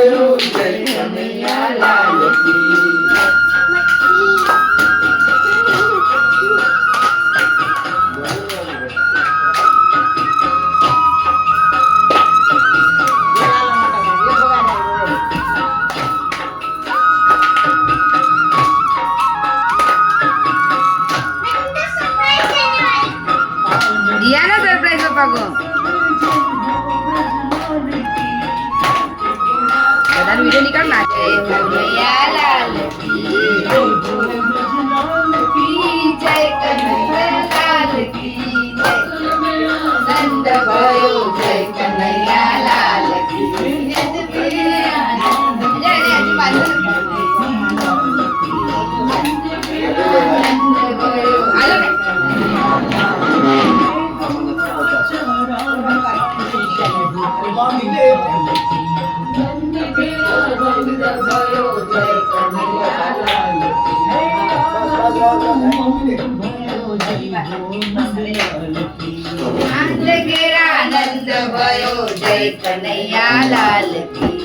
भयो जय कन्हैया लाल की दिया ना सरप्राइज पप्पा को दादा वीडियो निकाल ना कन्हैया लाल की जय कन्हैया लाल की नंद भयो जय कन्हैया लाल की आनंद भयो जय कन्हैया लाल की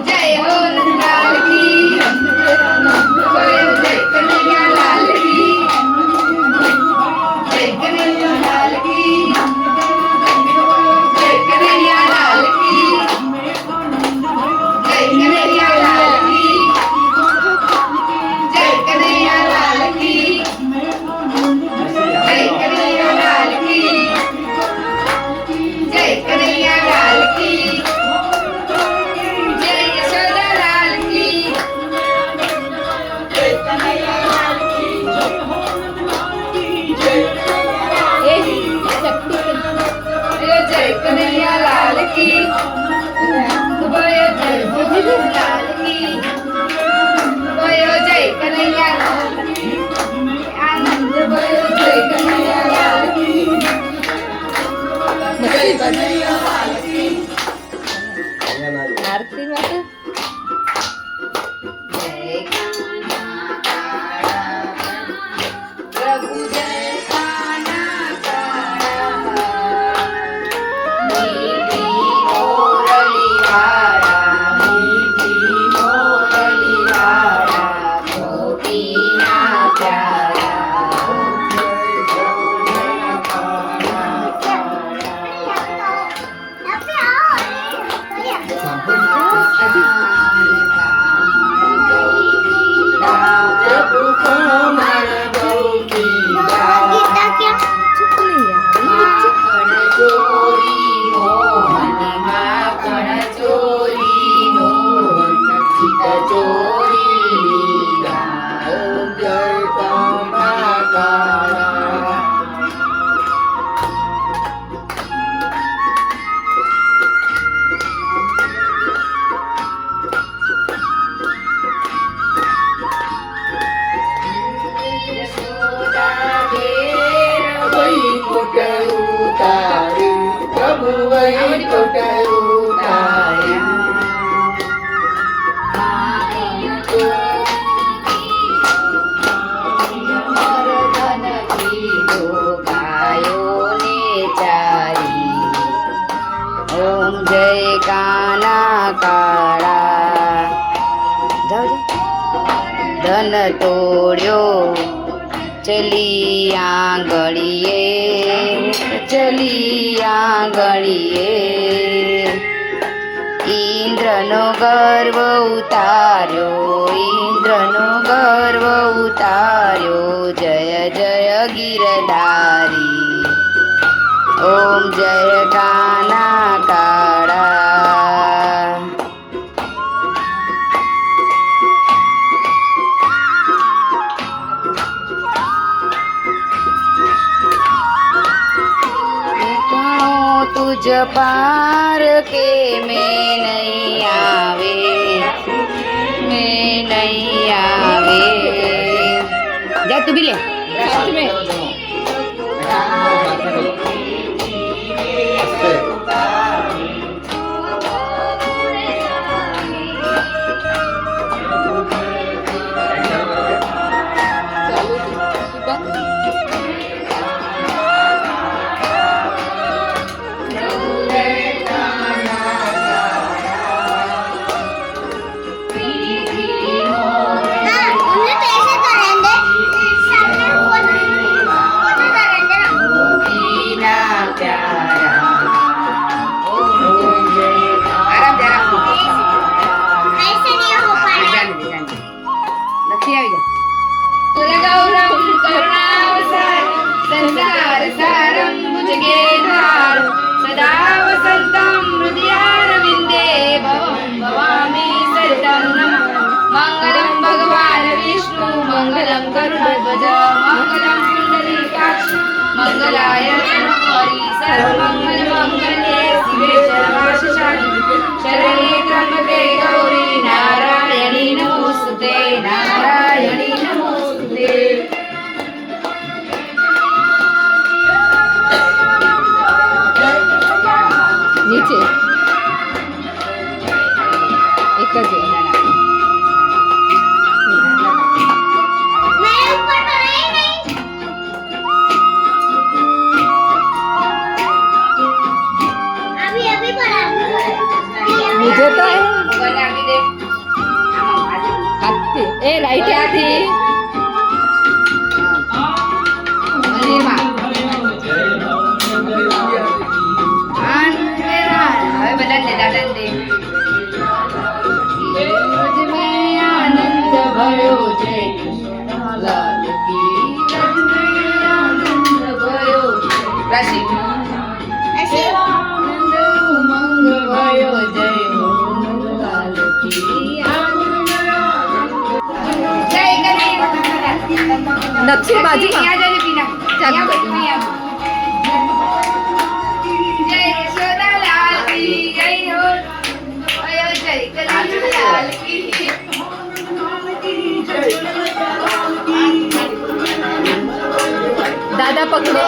जय हो लाल की जय कन्हैया लाल की जय कन्हैया लाल की जय कन्हैया लाल की जय कन्हैया लाल की जय कन्हैया लाल की जय कन्हैया लाल की जय कन्हैया लाल की जय यशोदा लाल की जय कन्हैया लाल की जय कन्हैया लाल की भयो जय लाल की भयो जय कन्हैया लाल की आनंद भयो जय कन्हैया लाल की जय कन्हैया लाल की आरती माता जय कान्हा काळा प्रभु जय कान्हा काळा मीठी मोरली वाळा मीठी मोरली वाळा गोपीना प्यारा प्रभु कोमल गोपीला माखण चोरी मोहन माखण चोरी मोहन चोरी लीला ओम जय कान्हा काळा यशोदा घेर वैकुंठ उतारी प्रभु वैकुंठ उतारी मर्दन कीधो गायोने चारी ओम जय कान्हा काळा जाओ धन तोड़्यो चली आंगळीए इंद्रनो गर्व उतार्यो जय जय गिरधारी ओम जय कान्हा काळा तुझ पार के मैं नहीं आवे जा तू भी ले रास्ते में Bang. નારાયણ હરિ સર્વમંગલ મંગલે શિવે સર્વાર્થ સાધિકે શરણ્યે ત્ર્યંબકે ગૌરી નારાયણી નમોસ્તુતે નારાયણી નમોસ્તુતે નીચે એક જ मुझे तो है मोबाइल आगे दे हाथ ए राइट हाथ ही मंदिर में अंधेरा હવે બદલ દે દાદા દે રોજ મે આનંદ ભયો જય લાલ કી રોજ મે આનંદ ભયો રાશિ આનંદ ઉમંગ ભયો જય લાલ કી આનંદ જય કનૈયા દક્ષિણ બાજુમાં આ જઈને પીના ચાલુ જય યશોદા લાલ કી જય હો અયો જય કનૈયા લાલ કી દાદા પકડો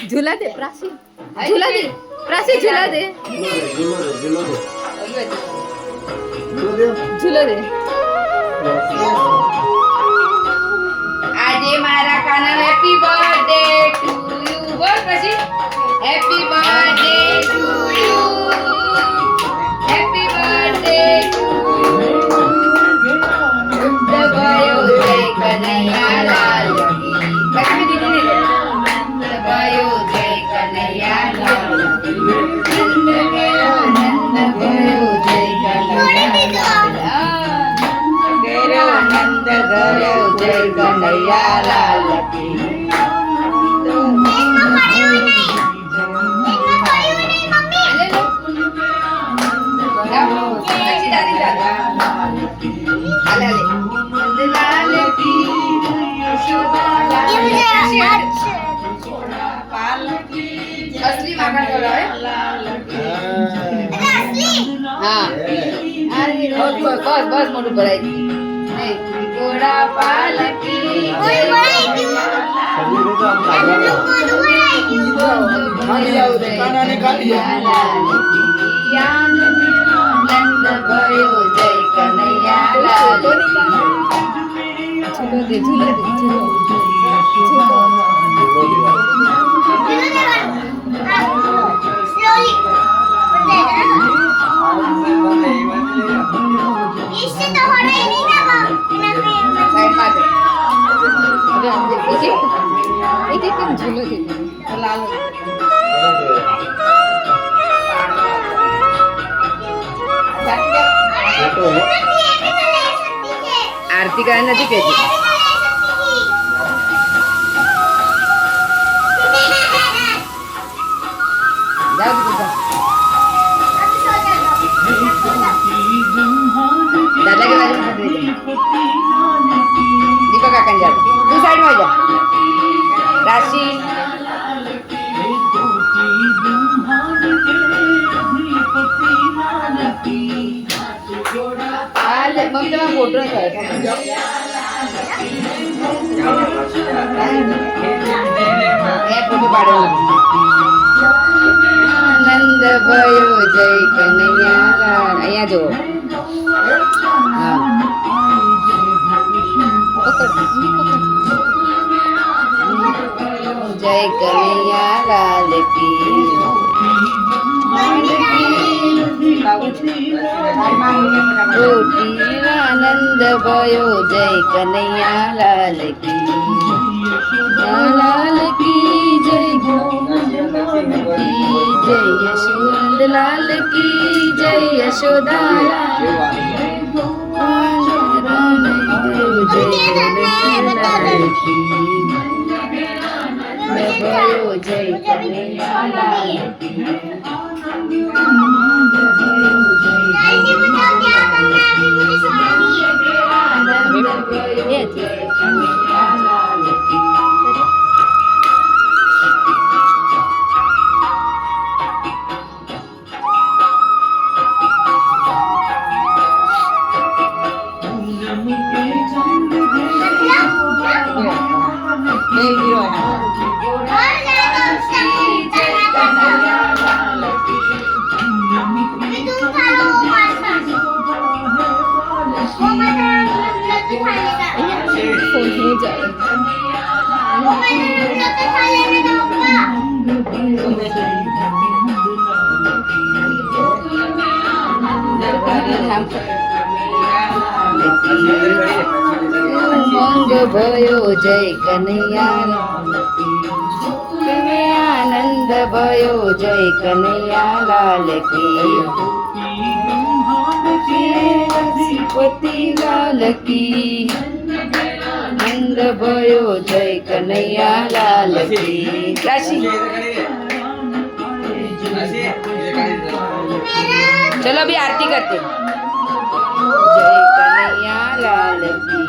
झूला दे प्राची झूला दे प्राची झूला दे झूला दे આજે મારા Kana happy birthday to you બોલ પછી happy birthday to you happy birthday to દબાયો જય કનૈયા લાલ કી લક્ષ્મી દીદી ને દબાયો જય કનૈયા લાલ નંદ ગયો જય કનૈયા ગયો નંદ ગયો જય કનૈયા લાલ કી असली माखन बोला है हाँ बस बस मोटू भराई घोड़ा पालकी नंद भयो जय कन्हैया लाल झूलो दे झूलो दे इससे तो हो रही नहीं ना साइड पाते एक एक कम झूलो दे लाल आरती का नदी के दादा के बारे में दीपक काका जा तू साइड में जा राशि मम्मी तुम्हारा फोटो नंद भयो जय कन्हैया लाल અહીંયા જો जय कन्हैया लाल की आनंद भयो जय कन्हैया लाल की जय जय यशोद लाल की जय यशोदा भयो जय कन्हैया लाल की जल्दी बताओ क्या करना है अभी मुझे सोना नहीं है आनंद भयो जय कन्हैया लाल की और जाएगा उसका मैं दूध खा रहा हूँ पास्ता वो मैंने लड्डू खाने का फोन हो जाए वो मैंने लड्डू खा लेने दूंगा ઉમંગ ભયો જય કનૈયા તમે આનંદ ભયો જય કનૈયા લાલ કી પતિ લાલ કી આનંદ ભયો જય કનૈયા લાલ કી રાશિ चलो अभी आरती करते हैं। जय कन्हैया लाल की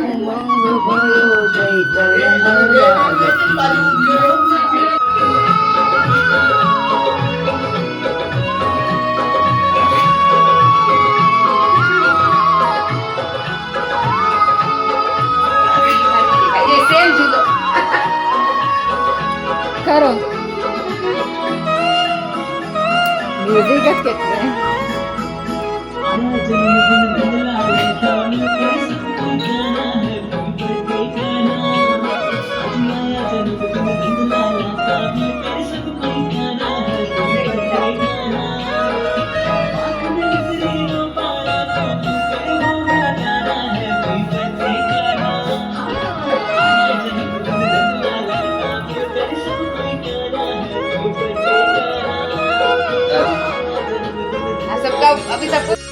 उमंग भयो जय कन्हैया लाल की ये सेम झूलो करो म्यूजिक कहते हैं सबका अभी सबको